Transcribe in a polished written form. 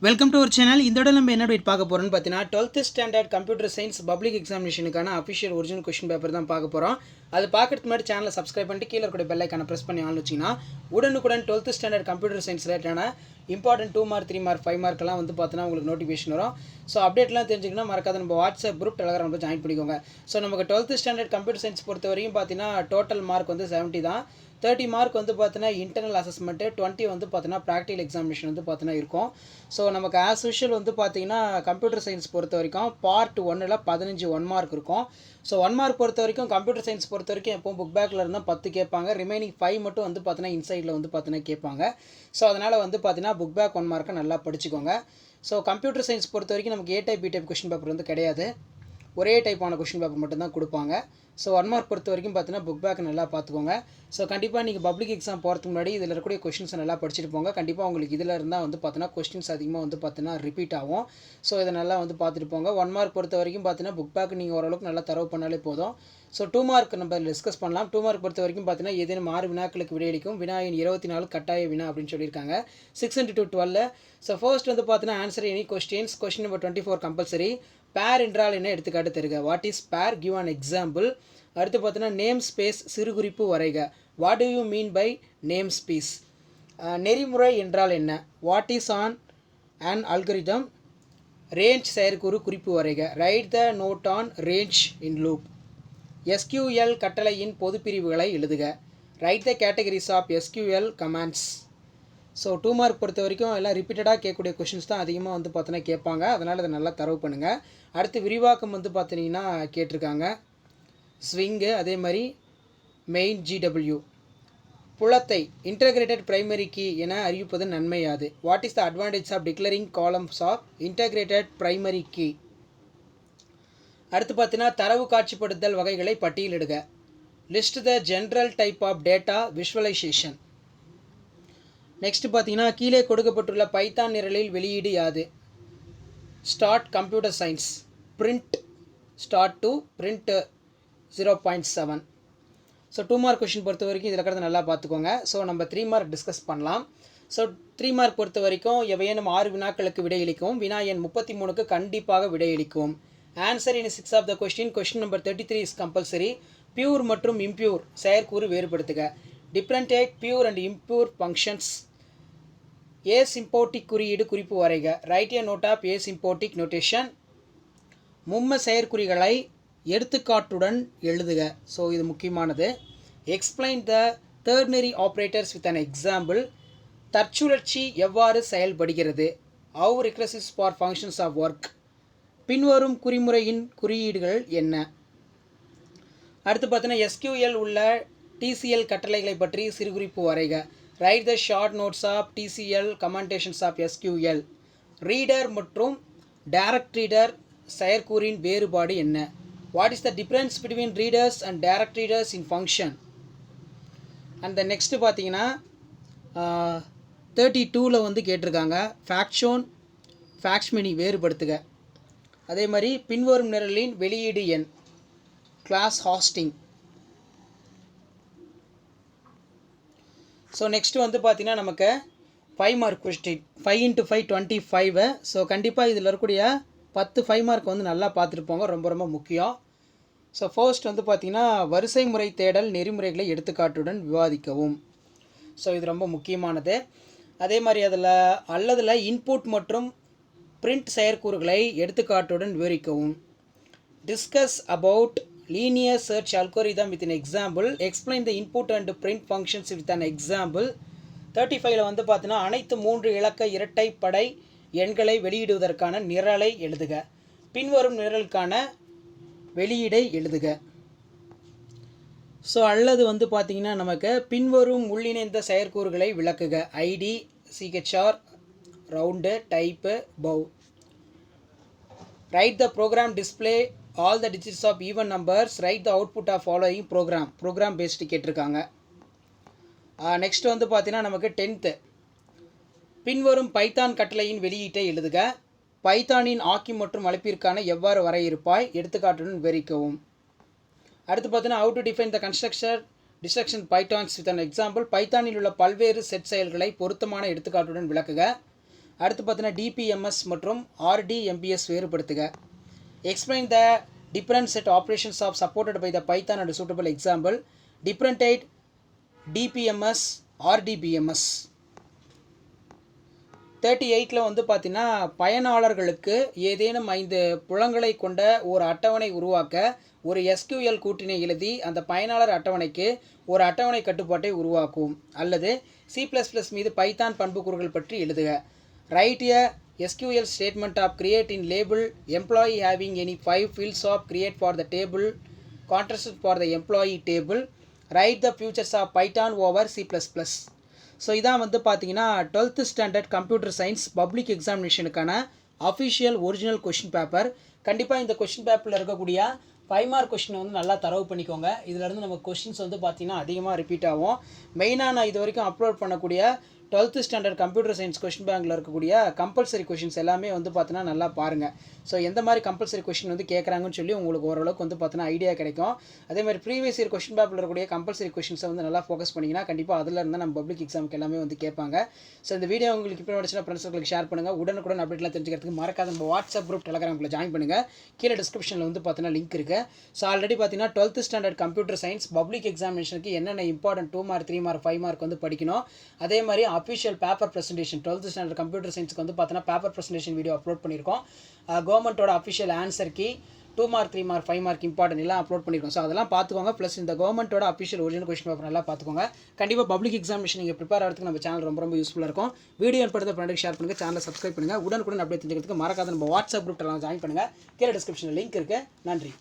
Welcome to our channel. இந்த இடம் நம்ம என்ன அப்டேட் பார்க்க போகிறோம்னு பார்த்தீங்கன்னா 12th standard computer science public எக்ஸாமினேஷனுக்கான அஃபிஷியல் ஒரிஜினல் கொஸ்டின் பேப்பர் தான் பார்க்க போகிறோம். அது பார்க்கறதுக்கு முன்னாடி சேனலை சப்ஸ்கிரைப் பண்ணிட்டு கீழே கூட பெல் ஐக்கானை ப்ரெஸ் பண்ணி ஆன் வச்சிங்கன்னா உடனுக்குடன் 12th ஸ்டாண்டர்ட் கம்ப்யூட்டர் சயின்ஸ் ரிலேட்டான இம்பார்ட்டன்ட் 2 மார்க் 3 மார்க் 5 மார்க்கெல்லாம் வந்து பார்த்தீங்கன்னா உங்களுக்கு நோட்டிஃபிகேஷன் வரும். ஸோ அப்டேட்லாம் தெரிஞ்சுக்கணும் மறக்காத நம்ம வாட்ஸ்அப் குரூப் டெலகிராம் நம்ம ஜாயின் பண்ணிக்கோங்க. ஸோ நமக்கு 12th ஸ்டாண்டர்ட் கம்ப்யூட்டர் சயின்ஸ் பொறுத்த வரைக்கும் பார்த்தீங்கன்னா டோட்டல் மார்க் வந்து 70 தான். 30 மார்க் வந்து பார்த்தீங்கன்னா இன்டர்னல் அசஸ்மெண்ட்டு, 20 வந்து பார்த்தீங்கன்னா ப்ராக்டிகல் எக்ஸாமினேஷன் வந்து பார்த்தீங்கன்னா இருக்கும். ஸோ நமக்கு ஆஸ் யூஷுவல் வந்து பார்த்தீங்கன்னா கம்ப்யூட்டர் சயின்ஸ் பொறுத்த வரைக்கும் பார்ட் 1ல் 15 1 மார்க் இருக்கும். ஸோ 1 மார்க் பொறுத்த வரைக்கும் கம்ப்யூட்டர் சயின்ஸ் பொறுத்த வரைக்கும் எப்போவும் புக் பேக்கில் இருந்தால் 10 கேட்பாங்க, ரிமைனிங் 5 மட்டும் வந்து பார்த்தீங்கன்னா இன்சைடில் வந்து பார்த்தீங்கன்னா கேட்பாங்க. ஸோ அதனால் வந்து பார்த்தீங்கன்னா புக் பேக் 1 மார்க்கை நல்லா படிச்சுக்கோங்க. ஸோ கம்ப்யூட்டர் சயின்ஸ் பொறுத்த வரைக்கும் நமக்கு A type B type question paper வந்து கிடையாது, ஒரே டைப்பான கொஸ்டின் பேப்பர் மட்டும்தான் கொடுப்பாங்க. ஸோ 1 மார்க் பொறுத்த வரைக்கும் பார்த்தீங்கன்னா புக் பேக் நல்லா பார்த்துக்கோங்க. ஸோ கண்டிப்பாக நீங்கள் பப்ளிக் எக்ஸாம் போகிறதுக்கு முன்னாடி இதில் இருக்கக்கூடிய கொஸ்டின்ஸை நல்லா படிச்சுட்டு போங்க. கண்டிப்பாக உங்களுக்கு இதில் இருந்தால் வந்து பார்த்தீங்கன்னா கொஸ்டின்ஸ் அதிகமாக வந்து பார்த்தீங்கன்னா ரிப்பீட் ஆகும். ஸோ இதை நல்லா வந்து பார்த்துட்டு போங்க. 1 மார்க் பொறுத்த வரைக்கும் பார்த்தீங்கன்னா புக் பேக் நீங்கள் ஓரளவுக்கு நல்லா தரவு பண்ணாலே போதும். ஸோ 2 மார்க் நம்ம டிஸ்கஸ் பண்ணலாம். 2 மார்க் பொறுத்த வரைக்கும் பார்த்தீங்கன்னா ஏதேனும் 6 வினாக்களுக்கு விடையளிக்கும் வினாயின் 24 கட்டாய வினா அப்படின்னு சொல்லியிருக்காங்க. 6 × 12. ஸோ ஃபர்ஸ்ட் வந்து பார்த்தீங்கன்னா answer any questions. Question number 24 compulsory. Pair என்றால் என்ன, எடுத்துக்காட்டு தருக. What is pair, give an example. அடுத்து பார்த்தீங்கன்னா நேம் ஸ்பேஸ், சிறுகுறிப்பு வரைக. What do you mean by name space. நெறிமுறை என்றால் என்ன. What is on an algorithm. Range செயற்கூறு குறிப்பு வரைக. Write the note on range in loop. SQL கட்டளையின் பொது பிரிவுகளை எழுதுக. Write the categories of SQL commands. So 2 mark பொறுத்த வரைக்கும் எல்லாம் ரிப்பீட்டடாக கேட்கக்கூடிய கொஷின்ஸ் தான் அதிகமாக வந்து பார்த்தீங்கன்னா கேட்பாங்க. அதனால் அதை நல்லா தரவு பண்ணுங்கள். அடுத்து விரிவாக்கம் வந்து பார்த்தீங்கன்னா கேட்டிருக்காங்க. ஸ்விங்கு, அதே மாதிரி மெயின் GW. புலத்தை இன்டகிரேட்டட் பிரைமரி கீ என அறிவிப்பது நன்மையாது. What is the advantage of declaring columns of integrated primary key. அடுத்து பார்த்தீங்கன்னா தரவு காட்சிப்படுத்தல் வகைகளை பட்டியலிடுக. List the general type of data visualisation. Next பார்த்தீங்கன்னா கீழே கொடுக்கப்பட்டுள்ள பைத்தான் நிரலில் வெளியீடு யாது. Start computer science. Print start to print 0.7. So 2 mark question பொறுத்த வரைக்கும் இதில் இருக்கிறத நல்லா பார்த்துக்கோங்க. ஸோ நம்ம 3 மார்க் டிஸ்கஸ் பண்ணலாம். ஸோ 3 மார்க் பொறுத்த வரைக்கும் எவையேனும் 6 வினாக்களுக்கு விடையளிக்கும் வினா எண் 33க்கு கண்டிப்பாக விடையளிக்கும். Answer in 6 of the question. Question number 33 is compulsory. Pure மற்றும் இம்பியூர் செயற்கூறு வேறுபடுத்துக. Differentiate pure and impure functions. Asymptotic குறியீடு குறிப்பு வரைக. Write a note of asymptotic notation. மும்ம செயற்குறிகளை எடுத்துக்காட்டுடன் எழுதுக. ஸோ இது முக்கியமானது. Explain the ternary operators with an example. தற்சுழற்சி எவ்வாறு செயல்படுகிறது. How recursives for functions of work. பின்வரும் குறிமுறையின் குறியீடுகள் என்ன. அடுத்து பார்த்தீங்கன்னா SQL உள்ள TCL கட்டளைகளை பற்றி சிறுகுறிப்பு வரைக. Write the short notes of TCL commentations of SQL. Reader மற்றும் டைரக்ட் ரீடர் செயற்கூறின் வேறுபாடு என்ன. What is the difference between readers and direct readers in function. And next பார்த்தீங்கன்னா 32ல் வந்து கேட்டிருக்காங்க. ஃபேக்ஷோன் ஃபேக்ஷ்மெனி வேறுபடுத்துக. அதே மாதிரி பின்வரும் நிரலின் வெளியீடு எண். Class Hastings. ஸோ நெக்ஸ்ட்டு வந்து பார்த்தீங்கன்னா நமக்கு 5 மார்க் கொஸ்டின். 5 × 5 25. ஸோ கண்டிப்பாக இதில் இருக்கக்கூடிய 10 5 மார்க் வந்து நல்லா பார்த்துட்டு போங்க, ரொம்ப ரொம்ப முக்கியம். ஸோ ஃபர்ஸ்ட் வந்து பார்த்தீங்கன்னா வரிசை முறை தேடல் நெறிமுறைகளை எடுத்துக்காட்டுடன் விவாதிக்கவும். ஸோ இது ரொம்ப முக்கியமானது. அதே மாதிரி அதில் இன்புட் மற்றும் பிரிண்ட் செயற்கூறுகளை எடுத்துக்காட்டுடன் விவரிக்கவும். Discuss about linear search algorithm with an example. Explain the input and print functions with an example. 35ல் வந்து பார்த்தீங்கன்னா அனைத்து 3 இலக்க இரட்டைப்படை எண்களை வெளியிடுவதற்கான நிரலை எழுதுக. பின்வரும் நிரலுக்கான வெளியீடை எழுதுக. ஸோ அல்லது வந்து பார்த்தீங்கன்னா நமக்கு பின்வரும் உள்ளிணைந்த செயற்கூறுகளை விளக்குக. ID, CHR, round, type, pow. Write the program display all the digits of even numbers. Write the output of following program based கேட்டிருக்காங்க. நெக்ஸ்ட் வந்து பார்த்தீங்கன்னா நமக்கு 10th. பின்வரும் பைத்தான் கட்டளையின் வெளியீட்டை எழுதுக. பைத்தானின் ஆக்கி மற்றும் அழைப்பிற்கான எவ்வாறு வரையறுப்பாய், எடுத்துக்காட்டுடன் விவரிக்கவும். அடுத்து பார்த்தீங்கன்னா how to define the destruction pythons with an example. பைத்தானில் உள்ள பல்வேறு செட் செயல்களை பொருத்தமான எடுத்துக்காட்டுடன் விளக்குக. அடுத்து பார்த்தீங்கன்னா டிபிஎம்எஸ் மற்றும் ஆர்டிஎம்பிஎஸ் வேறுபடுத்துக. Explain the different set operations of supported by the Python and suitable example. Differentiate DPMS RDBMS. 38ல வந்து பார்த்தீங்கன்னா பயனாளர்களுக்கு ஏதேனும் 5 புலங்களை கொண்ட ஒரு அட்டவணை உருவாக்க ஒரு SQL கூற்றினை எழுதி அந்த பயனாளர் அட்டவணைக்கு ஒரு அட்டவணை கட்டுப்பாட்டை உருவாக்கும். அல்லது C++ மீது பைத்தான் பண்புக்கூறுகள் பற்றி எழுதுக. Write a SQL statement of create in label employee having any 5 fields of create for the table contrast for the employee table. Write the futures of Python over C++. So இதான் வந்து பார்த்தீங்கன்னா 12th standard computer science public எக்ஸாமினேஷனுக்கான official original question paper. கண்டிப்பாக இந்த question பேப்பரில் இருக்கக்கூடிய 5 mark கொஷினை வந்து நல்லா தரவு பண்ணிக்கோங்க. இதிலேருந்து நம்ம கொஷின்ஸ் வந்து பார்த்தீங்கன்னா அதிகமாக ரிப்பீட் ஆகும். மெயினாக நான் இது வரைக்கும் அப்லோட் பண்ணக்கூடிய 12th standard computer science question பேங்கில் இருக்கக்கூடிய கம்பல்சரி கொஷின்ஸ் எல்லாமே வந்து பார்த்தீங்கன்னா நல்லா பாருங்கள். ஸோ எந்த மாதிரி கம்பல்சரி கொஷின் வந்து கேட்குறாங்கன்னு சொல்லி உங்களுக்கு ஓரளவுக்கு வந்து பார்த்தீங்கன்னா ஐடியா கிடைக்கும். அதே மாதிரி ப்ரீவியஸ் இயர் கொஷின் பேப்பரில் இருக்கக்கூடிய கம்பல்சரி கொஷின்ஸை வந்து நல்லா ஃபோக்கஸ் பண்ணிங்கன்னா கண்டிப்பாக அதில் இருந்தால் நம்ம பப்ளிக் எக்ஸாமுக்கு எல்லாமே வந்து கேட்பாங்க. ஸோ இந்த வீடியோ உங்களுக்கு இப்போ படிச்சுன்னா ஃப்ரெண்ட்ஸுங்களுக்கு ஷேர் பண்ணுங்கள். உடனுக்குடன் அப்டேட்லாம் தெரிஞ்சுக்கிறதுக்கு மறக்காத நம்ம வாட்ஸ்அப் குரூப் டெலகிராமில் ஜாயின் பண்ணுங்கள். கீழே டிஸ்கிரிப்ஷனில் வந்து பார்த்தீங்கன்னா லிங்க் இருக்குது. ஸோ ஆல்ரெடி பார்த்தீங்கன்னா 12th standard computer science public எக்ஸாமினேஷனுக்கு என்னென்ன இம்பார்ட்டன்ட் 2 மார்க் 3 மார்க் 5 மார்க் வந்து படிக்கணும். அதே மாதிரி official paper presentation 12th standard computer சயின்ஸ்க்கு வந்து பார்த்தீங்கன்னா பேப்பர் ப்ரெசன்டேஷன் வீடியோ அப்லோட் பண்ணியிருக்கோம். கவர்மெண்ட்டோட official answer key 2 mark 3 mark 5 mark important எல்லாம் அப்லோட் பண்ணியிருக்கோம். ஸோ அதெல்லாம் பார்த்துக்கோங்க. ப்ளஸ் இந்த கவர்மெண்ட்டோட அஃபிஷியல் ஒரிஜினல் கொஸ்டின் பேப்பர் நல்லா பார்த்துக்கோங்க. கண்டிப்பாக பப்ளிக் எக்ஸாமினேஷன் நீங்கள் ப்ரிப்பேர் ஆகிறதுக்கு நம்ம சேனல் ரொம்ப ரொம்ப யூஸ்ஃபுல்லாக இருக்கும். வீடியோ ஏற்படுத்த ஃப்ரெண்டுக்கு ஷேர் பண்ணுங்கள். சேனலை சப்ஸ்கிரைப் பண்ணுங்கள். உடனுக்குடன் அப்டேட் தெரிஞ்சுக்கிறதுக்கு மறக்காத நம்ம வாட்ஸ்அப் குரூப் எல்லாம் ஜாயின் பண்ணுங்கள். கீழே டிஸ்கிரிப்ஷனில் லிங்க் இருக்குது. நன்றி.